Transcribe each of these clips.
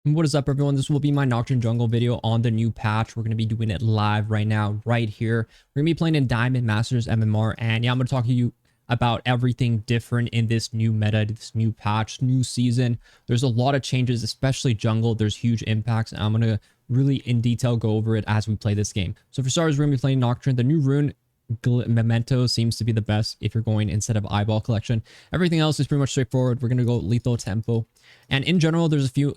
What is up, everyone? This will be my Nocturne jungle video on the new patch. We're going to be doing it live right now, right here. We're going to be playing in Diamond Masters MMR, and yeah, I'm going to talk to you about everything different in this new meta, this new patch, new season. There's a lot of changes, especially jungle. There's huge impacts, and I'm going to really in detail go over it as we play this game. So for starters, we're going to be playing Nocturne. The new rune Memento seems to be the best if you're going instead of eyeball collection. Everything else is pretty much straightforward. We're going to go lethal tempo, and in general there's a few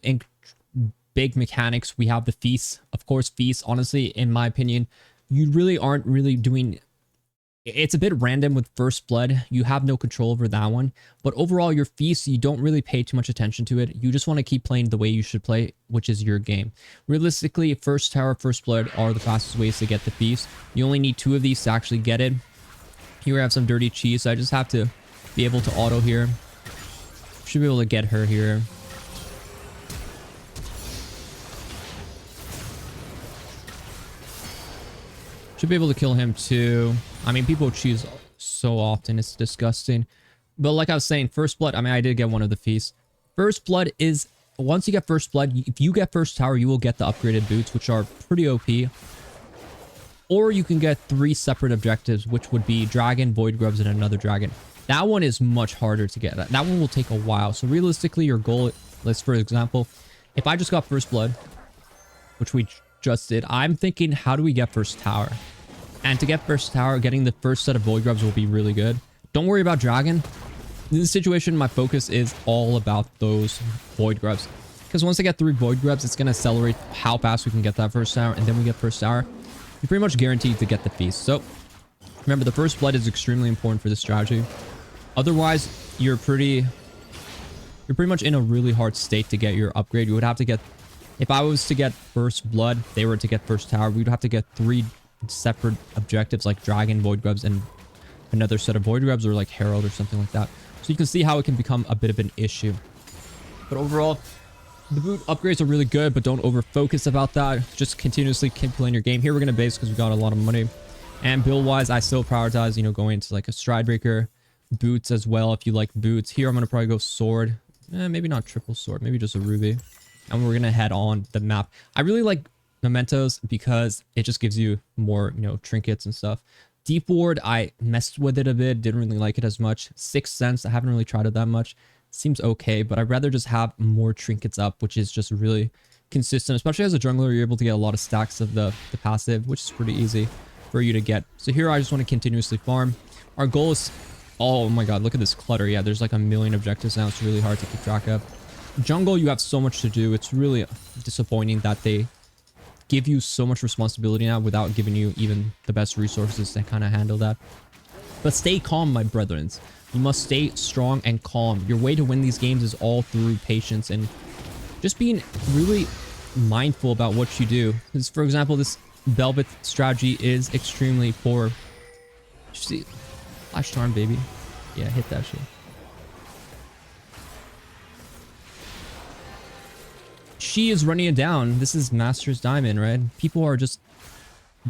big mechanics. We have the feast, of course. Feast, honestly, in my opinion, you really aren't really doing, it's a bit random with first blood. You have no control over that one, but overall your feast, you don't really pay too much attention to it. You just want to keep playing the way you should play, which is your game. Realistically, first tower, first blood are the fastest ways to get the feast. You only need 2 of these to actually get it. Here I have some dirty cheese, so I just have to be able to auto here. Should be able to get her here. Should be able to kill him too. I mean, people choose so often, it's disgusting. But like I was saying, first blood, I mean, I did get one of the feasts. First blood is, once you get first blood, if you get first tower, you will get the upgraded boots, which are pretty OP. Or you can get 3 separate objectives, which would be dragon, void grubs, and another dragon. That one is much harder to get. That one will take a while. So realistically, your goal is, for example, if I just got first blood, which we just did, I'm thinking, how do we get first tower? And to get first tower, getting the first set of void grubs will be really good. Don't worry about dragon. In this situation, my focus is all about those void grubs, because once I get 3 void grubs, it's going to accelerate how fast we can get that first tower. And then we get first tower, you're pretty much guaranteed to get the feast. So remember, the first blood is extremely important for this strategy. Otherwise, you're pretty much in a really hard state to get your upgrade. You would have to get, if I was to get first blood, they were to get first tower, we would have to get 3 separate objectives like dragon, void grubs, and another set of void grubs, or like herald or something like that. So you can see how it can become a bit of an issue. But overall, the boot upgrades are really good, but don't over focus about that. Just continuously keep playing your game. Here we're going to base because we got a lot of money. And build wise, I still prioritize, going into like a stride breaker, boots as well if you like boots. Here I'm going to probably go sword, maybe not triple sword, maybe just a ruby. And we're going to head on the map. I really like mementos because it just gives you more, trinkets and stuff. Deep ward, I messed with it a bit, didn't really like it as much. Sixth sense, I haven't really tried it that much. Seems okay, but I'd rather just have more trinkets up, which is just really consistent. Especially as a jungler, you're able to get a lot of stacks of the passive, which is pretty easy for you to get. So here I just want to continuously farm. Our goal is, oh my god, look at this clutter. Yeah, there's like a million objectives now. It's really hard to keep track of. Jungle, you have so much to do. It's really disappointing that they give you so much responsibility now without giving you even the best resources to kind of handle that. But stay calm, my brethren. You must stay strong and calm. Your way to win these games is all through patience and just being really mindful about what you do. Because, for example, this Velvet strategy is extremely poor. See, flash charm, baby. Yeah, hit that shit. She is running it down. This is Masters Diamond, right? People are just,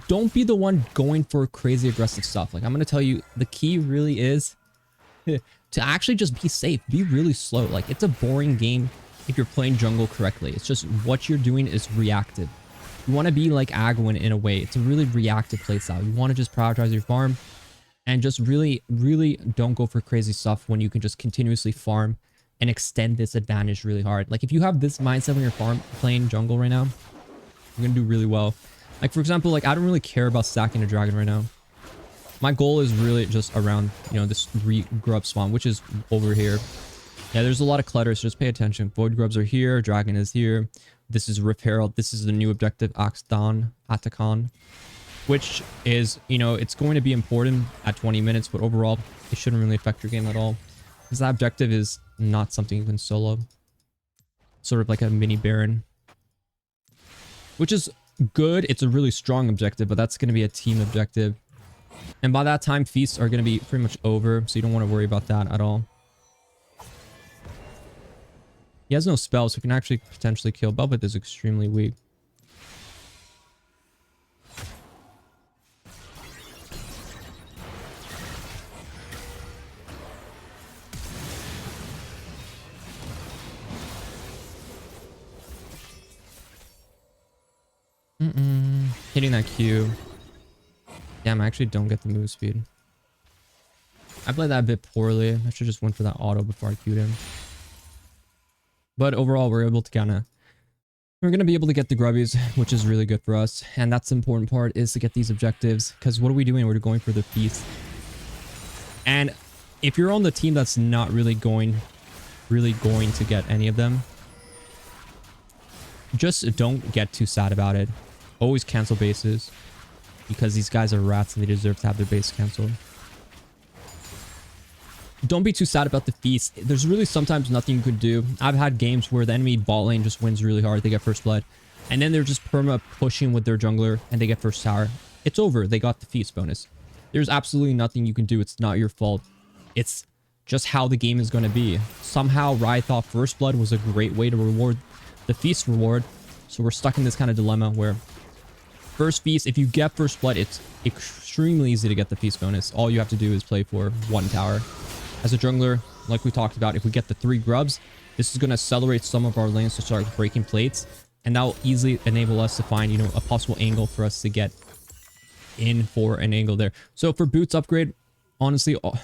don't be the one going for crazy aggressive stuff. Like, I'm gonna tell you, the key really is to actually just be safe. Be really slow. Like, it's a boring game if you're playing jungle correctly. It's just what you're doing is reactive. You want to be like Agwin in a way. It's a really reactive playstyle. You want to just prioritize your farm and just really don't go for crazy stuff when you can just continuously farm and extend this advantage really hard. Like, if you have this mindset when you're playing jungle right now, you're gonna do really well. Like, for example, like, I don't really care about stacking a dragon right now. My goal is really just around, this grub spawn, which is over here. Yeah, there's a lot of clutter, so just pay attention. Void grubs are here, dragon is here. This is Rift Herald. This is the new objective, Atacon, which is, it's going to be important at 20 minutes, but overall, it shouldn't really affect your game at all. Because that objective is not something you can solo. Sort of like a mini Baron. Which is good. It's a really strong objective, but that's going to be a team objective. And by that time, feasts are going to be pretty much over, so you don't want to worry about that at all. He has no spells, so we can actually potentially kill. Velvet is extremely weak. Hitting that Q. Damn, I actually don't get the move speed. I played that a bit poorly. I should just went for that auto before I Q'd him. But overall, we're able to kind of... We're going to be able to get the grubbies, which is really good for us. And that's the important part, is to get these objectives. Because what are we doing? We're going for the feast. And if you're on the team that's not really going to get any of them, just don't get too sad about it. Always cancel bases. Because these guys are rats and they deserve to have their base canceled. Don't be too sad about the feast. There's really sometimes nothing you could do. I've had games where the enemy bot lane just wins really hard. They get first blood. And then they're just perma pushing with their jungler and they get first tower. It's over. They got the feast bonus. There's absolutely nothing you can do. It's not your fault. It's just how the game is going to be. Somehow Riot thought first blood was a great way to reward the feast reward. So we're stuck in this kind of dilemma where first feast, if you get first blood, it's extremely easy to get the feast bonus. All you have to do is play for one tower. As a jungler, like we talked about, if we get the 3 grubs, this is going to accelerate some of our lanes to start breaking plates. And that will easily enable us to find, you know, a possible angle for us to get in for an angle there. So for boots upgrade, honestly, I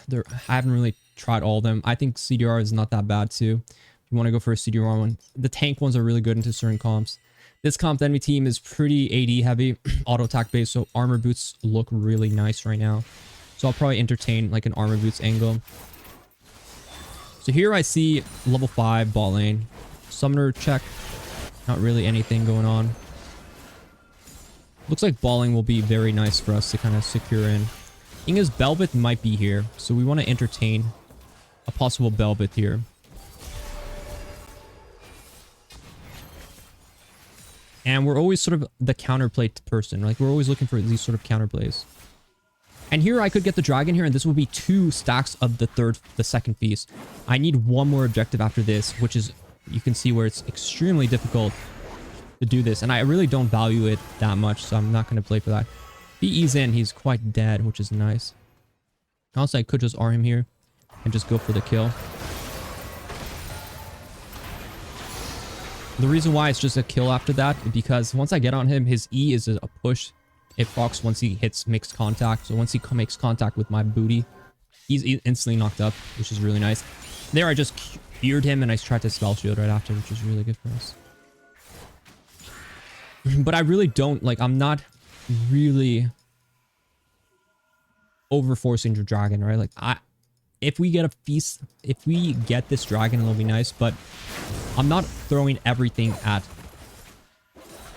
haven't really tried all of them. I think CDR is not that bad too. If you want to go for a CDR one, the tank ones are really good into certain comps. This comp, the enemy team is pretty AD heavy, auto attack based, so armor boots look really nice right now. So I'll probably entertain like an armor boots angle. So here I see level 5 bot lane. Summoner check. Not really anything going on. Looks like balling will be very nice for us to kind of secure in. Thing is, Bel'Veth might be here. So we want to entertain a possible Bel'Veth here. And we're always sort of the counterplay person. Like, we're always looking for these sort of counterplays. And here I could get the dragon here, and this will be 2 stacks of the second feast. I need one more objective after this, which is, you can see where it's extremely difficult to do this. And I really don't value it that much, so I'm not going to play for that. If he ease in, he's quite dead, which is nice. Also, I could just R him here and just go for the kill. The reason why it's just a kill after that is because once I get on him, his E is a push. It procs once he hits mixed contact. So once he makes contact with my booty, he's instantly knocked up, which is really nice. There, I just feared him and I tried to spell shield right after, which is really good for us. But I really don't, like, I'm not really over forcing the dragon, right? Like, if we get a feast, if we get this dragon, it'll be nice, but I'm not throwing everything at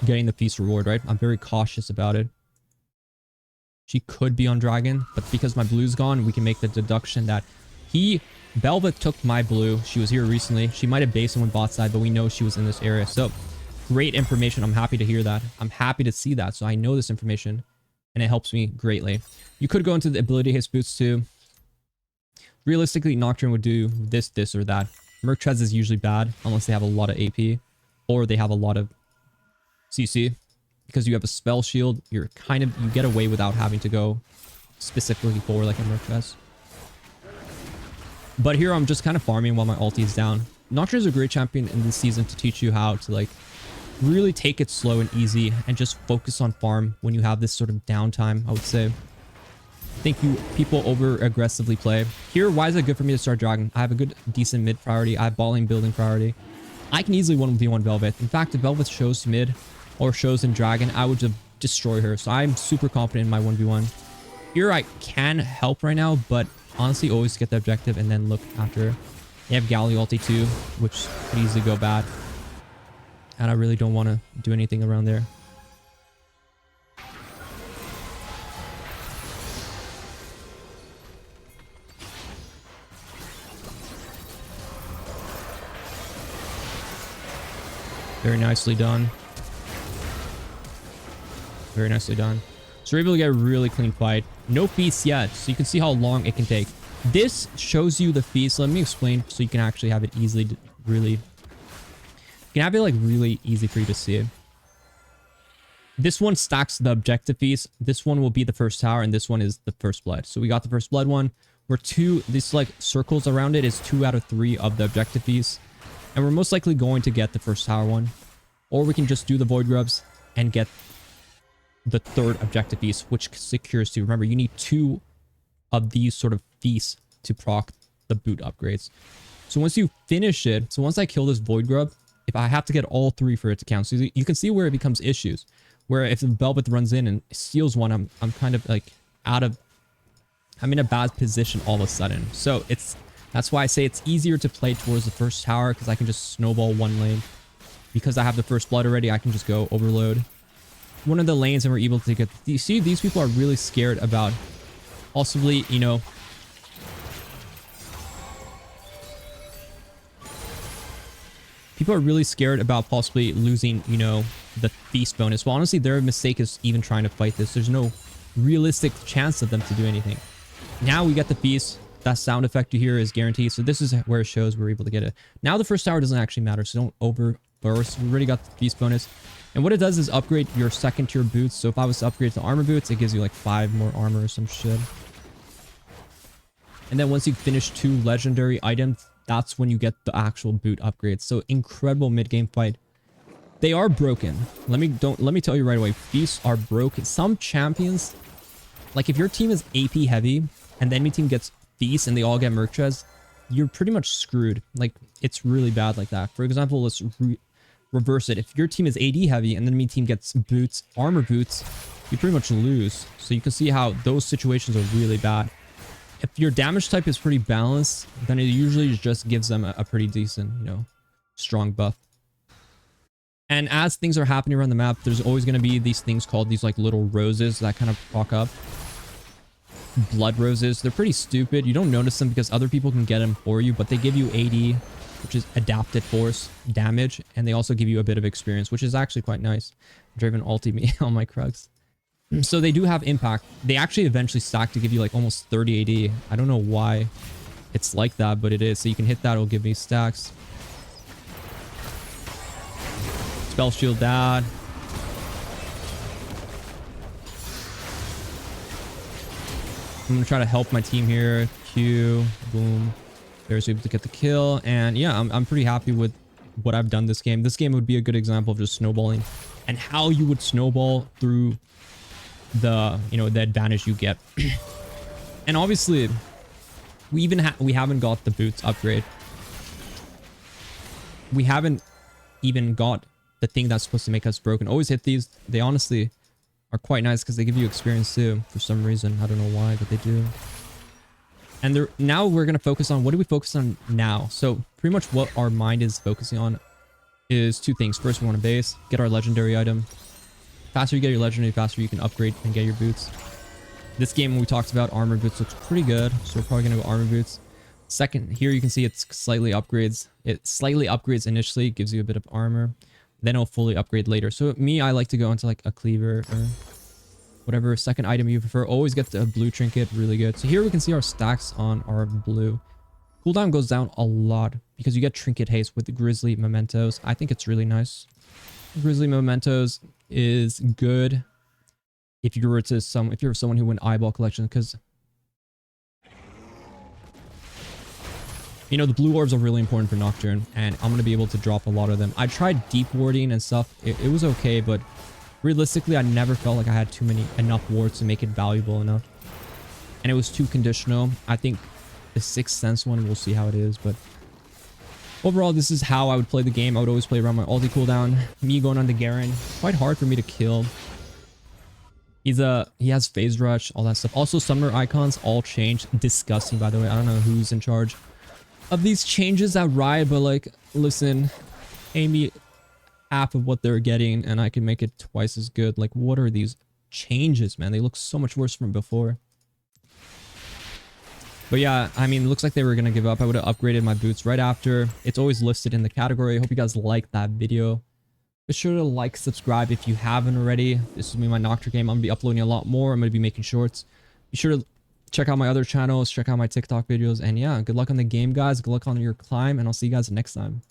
getting the feast reward, right? I'm very cautious about it. She could be on dragon, but because my blue's gone, we can make the deduction that Bel'Veth took my blue. She was here recently. She might have based on bot side, but we know she was in this area. So great information. I'm happy to hear that. I'm happy to see that. So I know this information and it helps me greatly. You could go into the ability hits boots too. Realistically, Nocturne would do this, or that. Merc is usually bad unless they have a lot of AP or they have a lot of CC. Because you have a spell shield, you get away without having to go specifically for like a Merc. But here I'm just kind of farming while my ulti is down. Nocturne is a great champion in this season to teach you how to like really take it slow and easy and just focus on farm when you have this sort of downtime, I would say. I think people over aggressively play. Here, why is it good for me to start dragon? I have a good decent mid priority. I have balling building priority. I can easily 1v1 Bel'Veth. In fact, if Bel'Veth shows mid or shows in dragon, I would just destroy her. So I'm super confident in my 1v1. Here I can help right now, but honestly always get the objective and then look after her. They have Galio ulti too, which could easily go bad. And I really don't want to do anything around there. Very nicely done. Very nicely done. So we're able to get a really clean fight. No feast yet, so you can see how long it can take. This shows you the feast. Let me explain so you can actually have it easily, really... You can have it like really easy for you to see. This one stacks the objective feast. This one will be the first tower, and this one is the first blood. So we got the first blood one. We're these like circles around it is 2 out of 3 of the objective feast. And we're most likely going to get the first tower one. Or we can just do the void grubs and get the third objective feast, which secures 2. Remember, you need 2 of these sort of feasts to proc the boot upgrades. So once you finish it, so once I kill this void grub, if I have to get all 3 for it to count, so you can see where it becomes issues. Where if the Velvet runs in and steals one, I'm kind of like I'm in a bad position all of a sudden. So that's why I say it's easier to play towards the first tower, because I can just snowball one lane. Because I have the first blood already, I can just go overload one of the lanes and we're able to get... You see, these people are really scared about possibly, you know... People are really scared about possibly losing, you know, the feast bonus. Well, honestly, their mistake is even trying to fight this. There's no realistic chance of them to do anything. Now we get the feast. That sound effect you hear is guaranteed. So this is where it shows we're able to get it. Now the first tower doesn't actually matter, so don't overburst. We already got the feast bonus. And what it does is upgrade your second tier boots. So if I was to upgrade to armor boots, it gives you like 5 more armor or some shit. And then once you finish 2 legendary items, that's when you get the actual boot upgrades. So incredible mid-game fight. They are broken. Let me tell you right away. Feasts are broken. Some champions, like if your team is AP heavy and the enemy team gets feasts and they all get Merchas, you're pretty much screwed. Like it's really bad like that. For example, let's reverse it. If your team is AD heavy and the enemy team gets boots, armor boots, you pretty much lose. So you can see how those situations are really bad. If your damage type is pretty balanced, then it usually just gives them a pretty decent, you know, strong buff. And as things are happening around the map, there's always going to be these things called these like little roses that kind of pop up. Blood roses. They're pretty stupid. You don't notice them because other people can get them for you, but they give you AD, which is adapted force damage, and they also give you a bit of experience, which is actually quite nice. Draven ulti me on my Krugs. So they do have impact. They actually eventually stack to give you like almost 30 AD. I don't know why it's like that, but it is. So you can hit that, it'll give me stacks. Spell shield that. I'm gonna try to help my team here. Q, boom. There's able to get the kill. And yeah, I'm pretty happy with what I've done this game. This game would be a good example of just snowballing and how you would snowball through the, you know, the advantage you get. And obviously we haven't got the boots upgrade. We haven't even got the thing that's supposed to make us broken. Always hit these. They honestly are quite nice because they give you experience too for some reason. I don't know why, but they do. And now we're going to focus on, what do we focus on now? So pretty much what our mind is focusing on is 2 things. First, we want to base, get our legendary item. Faster you get your legendary, faster you can upgrade and get your boots. This game, when we talked about armor boots, looks pretty good. So we're probably going to go armor boots. Second, here you can see it's slightly upgrades. It slightly upgrades initially, gives you a bit of armor. Then it'll fully upgrade later. So me, I like to go into like a cleaver or whatever second item you prefer. Always get the blue trinket, really good. So here we can see our stacks on our blue. Cooldown goes down a lot because you get trinket haste with the grizzly mementos. I think it's really nice. Grizzly mementos is good if you were to if you're someone who went eyeball collection, because you know the blue orbs are really important for Nocturne, and I'm gonna be able to drop a lot of them. I tried deep warding and stuff. It was okay, but realistically I never felt like I had enough wards to make it valuable enough, and it was too conditional. I think the Sixth Sense one, we'll see how it is, but overall, this is how I would play the game. I would always play around my ulti cooldown. Me going on to Garen, quite hard for me to kill. He has phase rush, all that stuff. Also, summoner icons all changed. Disgusting, by the way. I don't know who's in charge of these changes at Riot, but like, listen, pay me half of what they're getting and I can make it twice as good. Like, what are these changes, man? They look so much worse from before. But yeah, I mean, it looks like they were going to give up. I would have upgraded my boots right after. It's always listed in the category. I hope you guys liked that video. Be sure to like, subscribe if you haven't already. This is me, my Nocturne game. I'm going to be uploading a lot more. I'm going to be making shorts. Be sure to check out my other channels. Check out my TikTok videos. And yeah, good luck on the game, guys. Good luck on your climb. And I'll see you guys next time.